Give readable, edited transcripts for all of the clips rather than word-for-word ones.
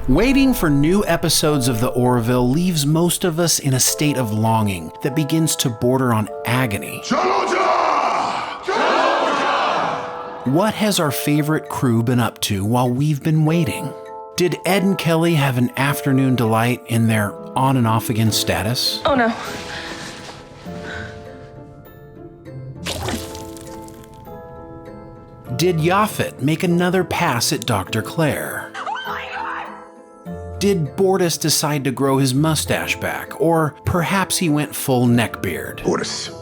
Waiting for new episodes of The Orville leaves most of us in a state of longing that begins to border on agony. What has our favorite crew been up to while we've been waiting? Did Ed and Kelly have an afternoon delight in their on and off again status? Oh no. Did Yaphet make another pass at Dr. Claire? Did Bortus decide to grow his mustache back, or perhaps he went full neckbeard? Bortus,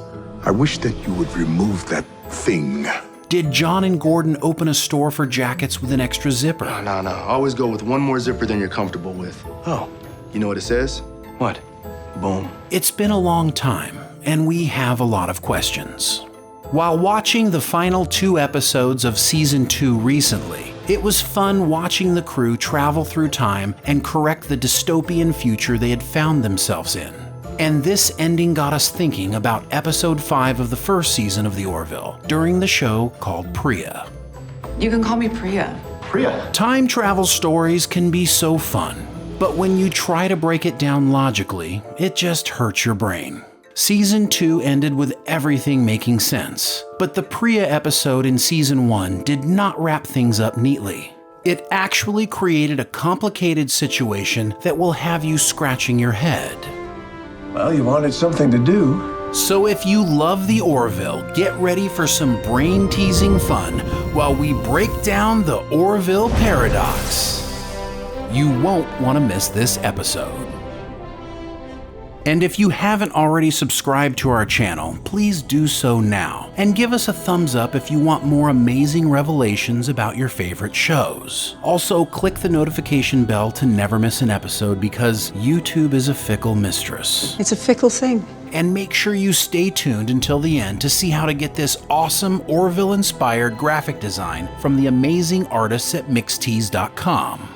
I wish that you would remove that thing. Did John and Gordon open a store for jackets with an extra zipper? No. Always go with one more zipper than you're comfortable with. Oh. You know what it says? What? Boom. It's been a long time, and we have a lot of questions. While watching the final 2 episodes of Season 2 recently, it was fun watching the crew travel through time and correct the dystopian future they had found themselves in. And this ending got us thinking about Episode 5 of the first season of The Orville, during the show called Priya. You can call me Priya. Priya. Time travel stories can be so fun, but when you try to break it down logically, it just hurts your brain. Season 2 ended with everything making sense, but the Priya episode in Season 1 did not wrap things up neatly. It actually created a complicated situation that will have you scratching your head. Well, you wanted something to do. So if you love The Orville, get ready for some brain-teasing fun while we break down the Orville paradox. You won't want to miss this episode. And if you haven't already subscribed to our channel, please do so now, and give us a thumbs up if you want more amazing revelations about your favorite shows. Also, click the notification bell to never miss an episode because YouTube is a fickle mistress. It's a fickle thing. And make sure you stay tuned until the end to see how to get this awesome Orville-inspired graphic design from the amazing artists at mixtees.com.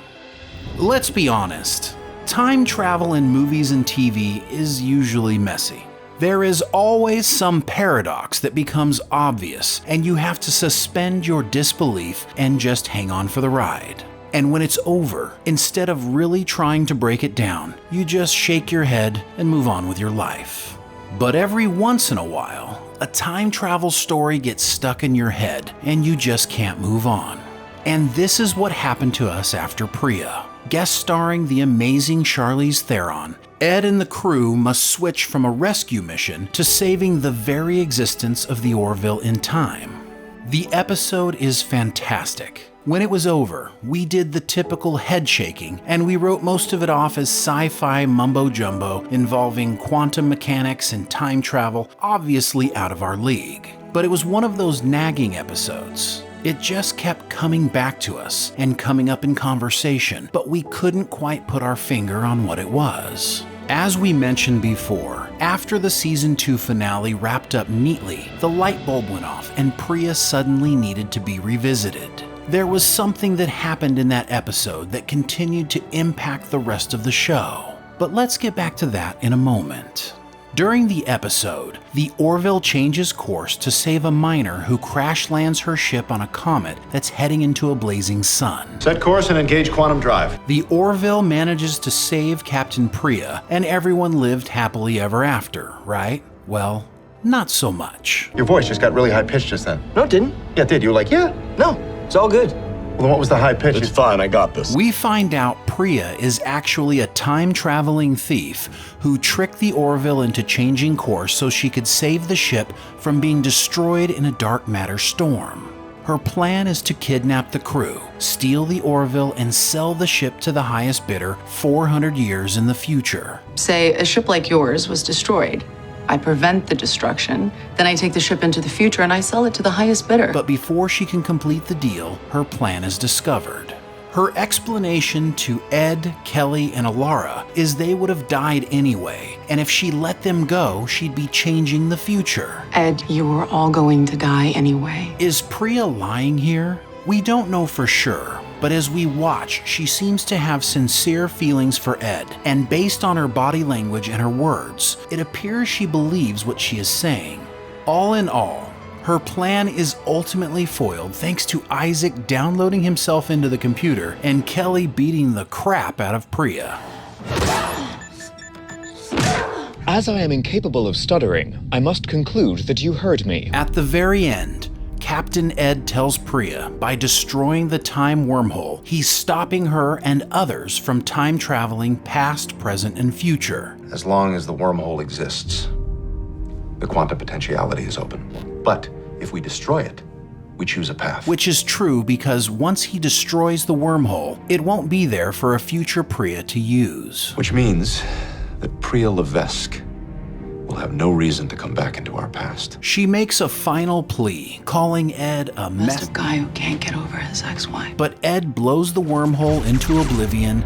Let's be honest. Time travel in movies and TV is usually messy. There is always some paradox that becomes obvious, and you have to suspend your disbelief and just hang on for the ride. And when it's over, instead of really trying to break it down, you just shake your head and move on with your life. But every once in a while, a time travel story gets stuck in your head, and you just can't move on. And this is what happened to us after Priya. Guest starring the amazing Charlize Theron, Ed and the crew must switch from a rescue mission to saving the very existence of the Orville in time. The episode is fantastic. When it was over, we did the typical head shaking, and we wrote most of it off as sci-fi mumbo-jumbo involving quantum mechanics and time travel, obviously out of our league. But it was one of those nagging episodes. It just kept coming back to us and coming up in conversation, but we couldn't quite put our finger on what it was. As we mentioned before, after the Season 2 finale wrapped up neatly, the light bulb went off and Priya suddenly needed to be revisited. There was something that happened in that episode that continued to impact the rest of the show. But let's get back to that in a moment. During the episode, the Orville changes course to save a miner who crash lands her ship on a comet that's heading into a blazing sun. Set course and engage quantum drive. The Orville manages to save Captain Priya, and everyone lived happily ever after, right? Well, not so much. Your voice just got really high-pitched just then. No, it didn't. Yeah, it did. You were like, yeah, No, it's all good. well, then what was the high pitch? It's fine, I got this. We find out Priya is actually a time-traveling thief who tricked the Orville into changing course so she could save the ship from being destroyed in a dark matter storm. Her plan is to kidnap the crew, steal the Orville, and sell the ship to the highest bidder 400 years in the future. Say a ship like yours was destroyed. I prevent the destruction, then I take the ship into the future and I sell it to the highest bidder. But before she can complete the deal, her plan is discovered. Her explanation to Ed, Kelly, and Alara is they would have died anyway, and if she let them go, she'd be changing the future. Ed, you were all going to die anyway. Is Priya lying here? We don't know for sure, but as we watch, she seems to have sincere feelings for Ed, and based on her body language and her words, it appears she believes what she is saying. All in all, Her plan is ultimately foiled thanks to Isaac downloading himself into the computer and Kelly beating the crap out of Priya. As I am incapable of stuttering, I must conclude that you heard me. At the very end, Captain Ed tells Priya by destroying the time wormhole, he's stopping her and others from time traveling past, present, and future. As long as the wormhole exists, the quantum potentiality is open. But if we destroy it, we choose a path. Which is true because once he destroys the wormhole, it won't be there for a future Priya to use. Which means that Priya Levesque will have no reason to come back into our past. She makes a final plea, calling Ed a That's a guy who can't get over his ex-wife. But Ed blows the wormhole into oblivion,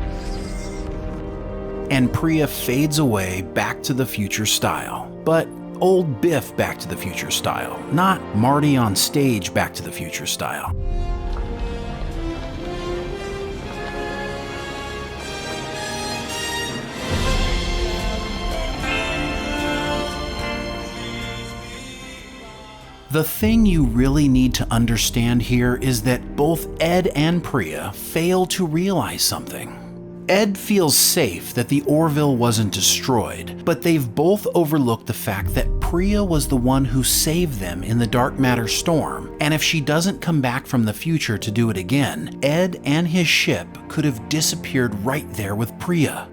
and Priya fades away Back to the Future style. But old Biff Back to the Future style, not Marty on stage Back to the Future style. The thing you really need to understand here is that both Ed and Priya fail to realize something. Ed feels safe that the Orville wasn't destroyed, but they've both overlooked the fact that Priya was the one who saved them in the dark matter storm, and if she doesn't come back from the future to do it again, Ed and his ship could have disappeared right there with Priya.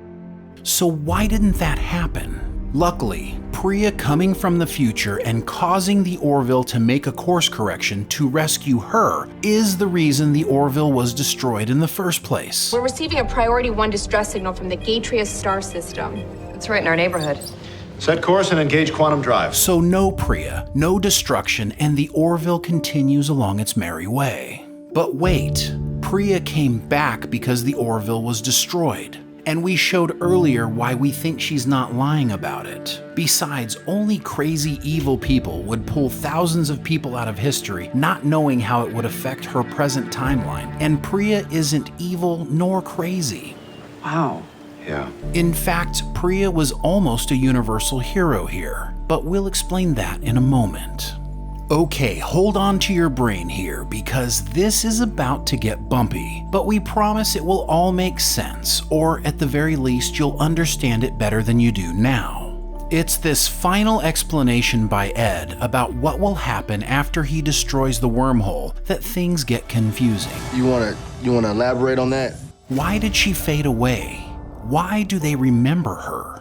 So why didn't that happen? Luckily, Priya coming from the future and causing the Orville to make a course correction to rescue her is the reason the Orville was destroyed in the first place. We're receiving a priority 1 distress signal from the Gatria star system. It's right in our neighborhood. Set course and engage quantum drive. So no Priya, no destruction, and the Orville continues along its merry way. But wait, Priya came back because the Orville was destroyed. And we showed earlier why we think she's not lying about it. Besides, only crazy evil people would pull thousands of people out of history not knowing how it would affect her present timeline. And Priya isn't evil nor crazy. Wow. Yeah. In fact, Priya was almost a universal hero here, but we'll explain that in a moment. Okay, hold on to your brain here because this is about to get bumpy, but we promise it will all make sense, or at the very least you'll understand it better than you do now. It's this final explanation by Ed about what will happen after he destroys the wormhole that things get confusing. You wanna elaborate on that? Why did she fade away? Why do they remember her?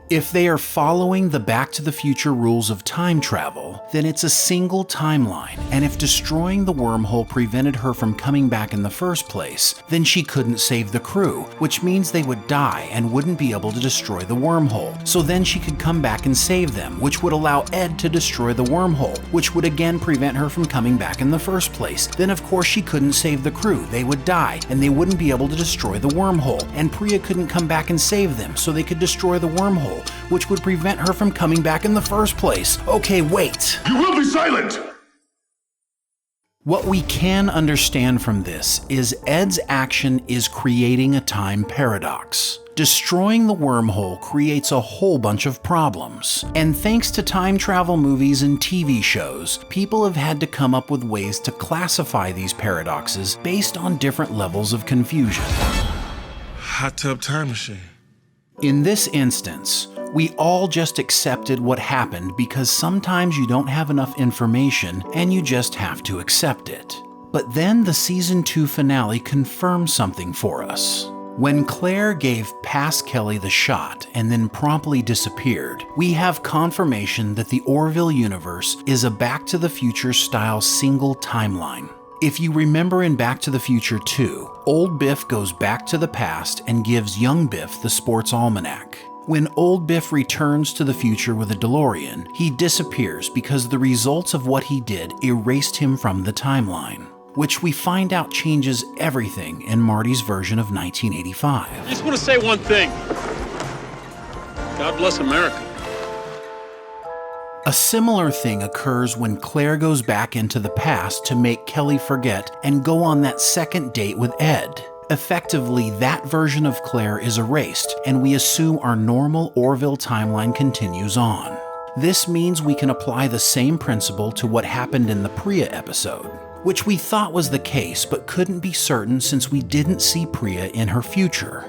If they are following the Back to the Future rules of time travel, then it's a single timeline, and if destroying the wormhole prevented her from coming back in the first place, then she couldn't save the crew, which means they would die and wouldn't be able to destroy the wormhole. So then she could come back and save them, which would allow Ed to destroy the wormhole, which would again prevent her from coming back in the first place. Then of course she couldn't save the crew, they would die, and they wouldn't be able to destroy the wormhole, and Priya couldn't come back and save them, so they could destroy the wormhole, which would prevent her from coming back in the first place. Okay, wait. You will be silent! What we can understand from this is Ed's action is creating a time paradox. Destroying the wormhole creates a whole bunch of problems. And thanks to time travel movies and TV shows, people have had to come up with ways to classify these paradoxes based on different levels of confusion. Hot tub time machine. In this instance, we all just accepted what happened because sometimes you don't have enough information and you just have to accept it. But then the season 2 finale confirmed something for us. When Claire gave past Kelly the shot and then promptly disappeared, we have confirmation that the Orville universe is a Back to the Future style single timeline. If you remember in Back to the Future 2, old Biff goes back to the past and gives young Biff the sports almanac. When old Biff returns to the future with a DeLorean, he disappears because the results of what he did erased him from the timeline, which we find out changes everything in Marty's version of 1985. I just want to say one thing. God bless America. A similar thing occurs when Claire goes back into the past to make Kelly forget and go on that second date with Ed. Effectively, that version of Claire is erased, and we assume our normal Orville timeline continues on. This means we can apply the same principle to what happened in the Priya episode, which we thought was the case but couldn't be certain since we didn't see Priya in her future.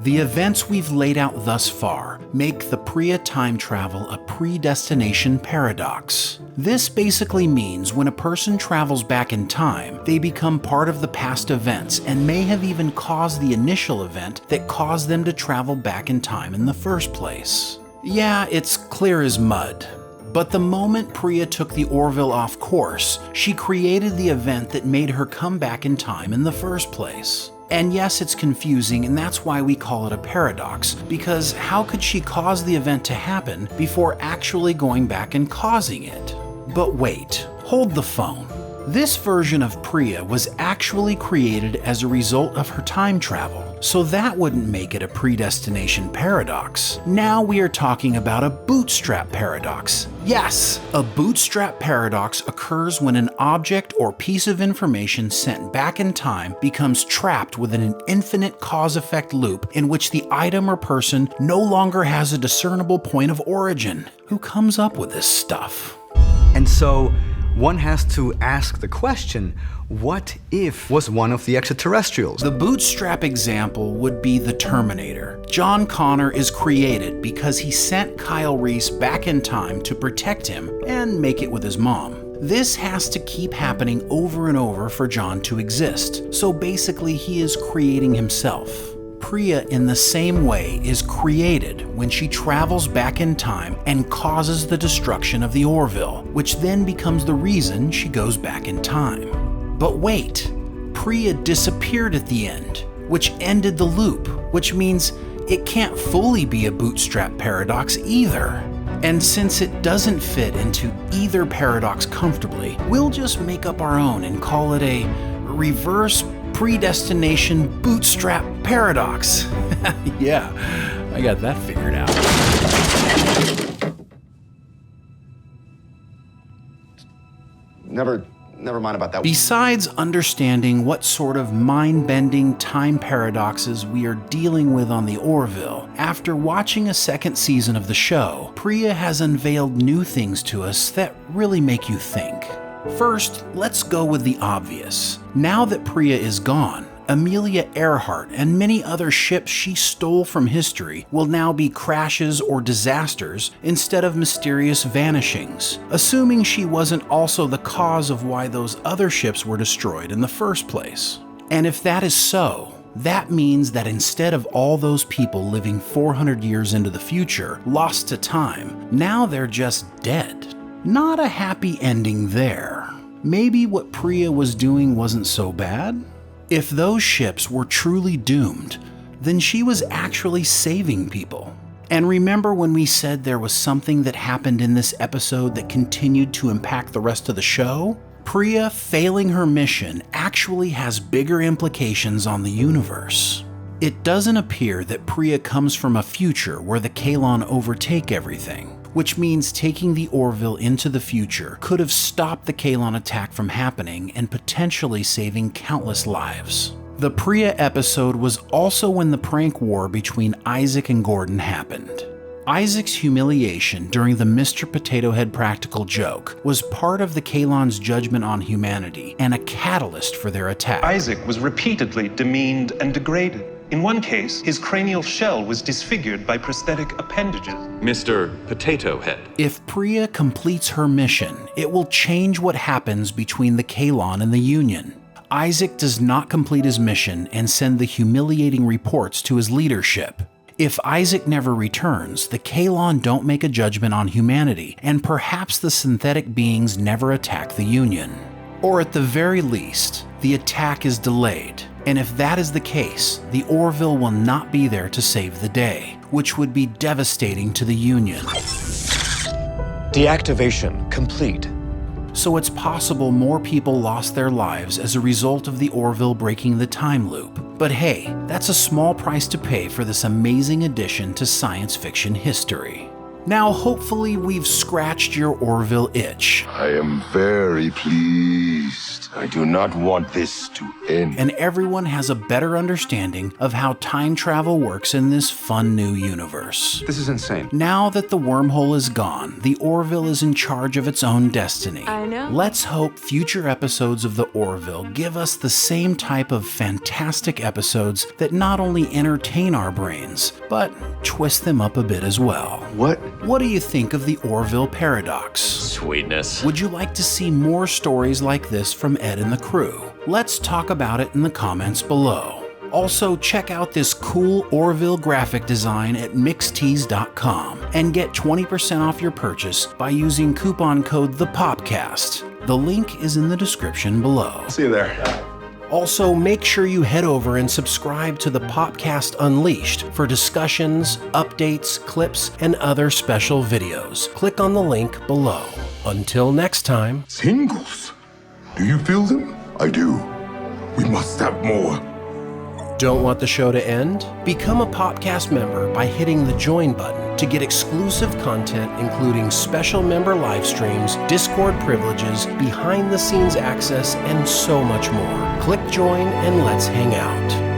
The events we've laid out thus far make the Priya time travel a predestination paradox. This basically means when a person travels back in time, they become part of the past events and may have even caused the initial event that caused them to travel back in time in the first place. Yeah, it's clear as mud. But the moment Priya took the Orville off course, she created the event that made her come back in time in the first place. And yes, it's confusing, and that's why we call it a paradox, because how could she cause the event to happen before actually going back and causing it? But wait, hold the phone. This version of Priya was actually created as a result of her time travel, so that wouldn't make it a predestination paradox. Now we are talking about a bootstrap paradox. Yes, a bootstrap paradox occurs when an object or piece of information sent back in time becomes trapped within an infinite cause-effect loop in which the item or person no longer has a discernible point of origin. Who comes up with this stuff? And so, one has to ask the question, what if was one of the extraterrestrials? The bootstrap example would be the Terminator. John Connor is created because he sent Kyle Reese back in time to protect him and make it with his mom. This has to keep happening over and over for John to exist, so basically he is creating himself. Priya, in the same way, is created when she travels back in time and causes the destruction of the Orville, which then becomes the reason she goes back in time. But wait, Priya disappeared at the end, which ended the loop, which means it can't fully be a bootstrap paradox either. And since it doesn't fit into either paradox comfortably, we'll just make up our own and call it a reverse predestination bootstrap paradox. Yeah, I got that figured out. Never mind about that. Besides understanding what sort of mind-bending time paradoxes we are dealing with on the Orville, after watching a second season of the show, Priya has unveiled new things to us that really make you think. First, let's go with the obvious. Now that Priya is gone, Amelia Earhart and many other ships she stole from history will now be crashes or disasters instead of mysterious vanishings, assuming she wasn't also the cause of why those other ships were destroyed in the first place. And if that is so, that means that instead of all those people living 400 years into the future, lost to time, now they're just dead. Not a happy ending there. Maybe what Priya was doing wasn't so bad? If those ships were truly doomed, then she was actually saving people. And remember when we said there was something that happened in this episode that continued to impact the rest of the show? Priya failing her mission actually has bigger implications on the universe. It doesn't appear that Priya comes from a future where the Kaylon overtake everything, which means taking the Orville into the future could have stopped the Kaylon attack from happening and potentially saving countless lives. The Priya episode was also when the prank war between Isaac and Gordon happened. Isaac's humiliation during the Mr. Potato Head practical joke was part of the Kaylon's judgment on humanity and a catalyst for their attack. Isaac was repeatedly demeaned and degraded. In one case, his cranial shell was disfigured by prosthetic appendages. Mr. Potato Head. If Priya completes her mission, it will change what happens between the Kaylon and the Union. Isaac does not complete his mission and send the humiliating reports to his leadership. If Isaac never returns, the Kaylon don't make a judgment on humanity, and perhaps the synthetic beings never attack the Union. Or at the very least, the attack is delayed. And if that is the case, the Orville will not be there to save the day, which would be devastating to the Union. Deactivation complete. So it's possible more people lost their lives as a result of the Orville breaking the time loop. But hey, that's a small price to pay for this amazing addition to science fiction history. Now hopefully we've scratched your Orville itch. I am very pleased. I do not want this to end. And everyone has a better understanding of how time travel works in this fun new universe. This is insane. Now that the wormhole is gone, the Orville is in charge of its own destiny. I know. Let's hope future episodes of the Orville give us the same type of fantastic episodes that not only entertain our brains, but twist them up a bit as well. What do you think of the Orville paradox? Sweetness. Would you like to see more stories like this from Ed and the crew? Let's talk about it in the comments below. Also, check out this cool Orville graphic design at mixtees.com and get 20% off your purchase by using coupon code THEPOPCAST. The link is in the description below. See you there. Also, make sure you head over and subscribe to the Popcast Unleashed for discussions, updates, clips, and other special videos. Click on the link below. Until next time. Singles. Do you feel them? I do. We must have more. Don't want the show to end? Become a Popcast member by hitting the join button to get exclusive content including special member live streams, Discord privileges, behind the scenes access, and so much more. Click join and let's hang out.